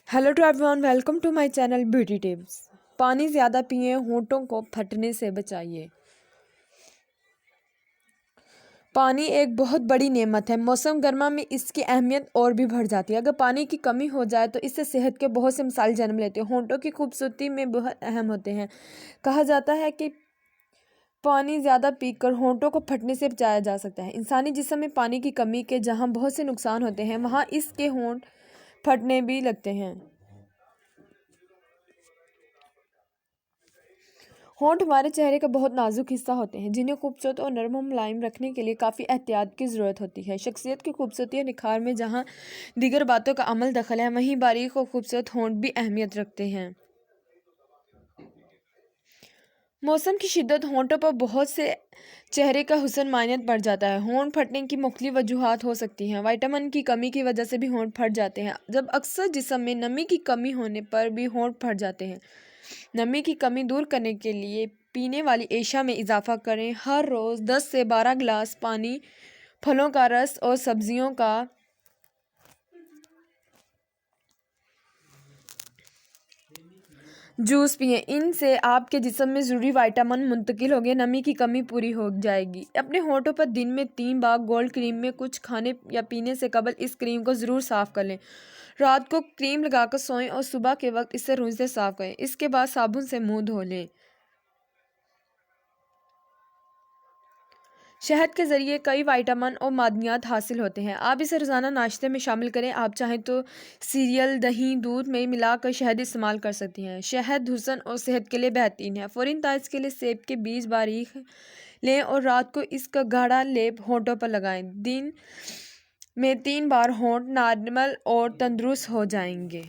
Hello to everyone, welcome to my channel beauty tips. पानी ज़्यादा पिएं, होंठों को फटने से बचाइए। पानी एक बहुत बड़ी नेमत है। मौसम गर्मा में इसकी अहमियत और भी बढ़ जाती है। अगर पानी की कमी हो जाए तो इससे सेहत के बहुत से मसाइल जन्म लेते हैं। होंठों की खूबसूरती में बहुत अहम होते हैं। कहा जाता है कि पानी ज़्यादा पीकर होंठों को फटने से बचाया जा सकता है। इंसानी जिस्म में पानी की कमी के जहाँ बहुत से नुकसान होते हैं, वहाँ इसके होंठ फटने भी लगते हैं। होंठ हमारे चेहरे का बहुत नाजुक हिस्सा होते हैं, जिन्हें खूबसूरत और नरम और मुलायम रखने के लिए काफ़ी एहतियात की ज़रूरत होती है। शख्सियत की खूबसूरती और निखार में जहाँ दीगर बातों का अमल दखल है, वहीं बारीक और खूबसूरत होंठ भी अहमियत रखते हैं। मौसम की शिद्दत होंठों पर बहुत से चेहरे का हुस्न मायने बढ़ जाता है। होंठ फटने की मुख्तलिफ वजूहात हो सकती हैं। विटामिन की कमी की वजह से भी होंठ फट जाते हैं। जब अक्सर जिस्म में नमी की कमी होने पर भी होंठ फट जाते हैं। नमी की कमी दूर करने के लिए पीने वाली एशिया में इजाफा करें। हर रोज़ 10 से 12 गिलास पानी, फलों का रस और सब्जियों का जूस पिएं। इनसे आपके जिस्म में ज़रूरी विटामिन मुंतकिल होंगे, नमी की कमी पूरी हो जाएगी। अपने होंठों पर दिन में 3 बार गोल्ड क्रीम में कुछ खाने या पीने से कबल इस क्रीम को ज़रूर साफ़ कर लें। रात को क्रीम लगाकर सोएं और सुबह के वक्त इससे रूंझते साफ़ करें। इसके बाद साबुन से मुंह धो लें। शहद के ज़रिए कई विटामिन और मादनियात हासिल होते हैं। आप इसे रोज़ाना नाश्ते में शामिल करें। आप चाहें तो सीरियल, दही, दूध में मिलाकर शहद इस्तेमाल कर सकती हैं। शहद हुस्न और सेहत के लिए बेहतरीन है। फ़ौरन ताइज़ के लिए सेब के बीज बारीक लें और रात को इसका गाढ़ा लेप होंठों पर लगाएं। दिन में 3 बार होंठ नॉर्मल और तंदुरुस्त हो जाएंगे।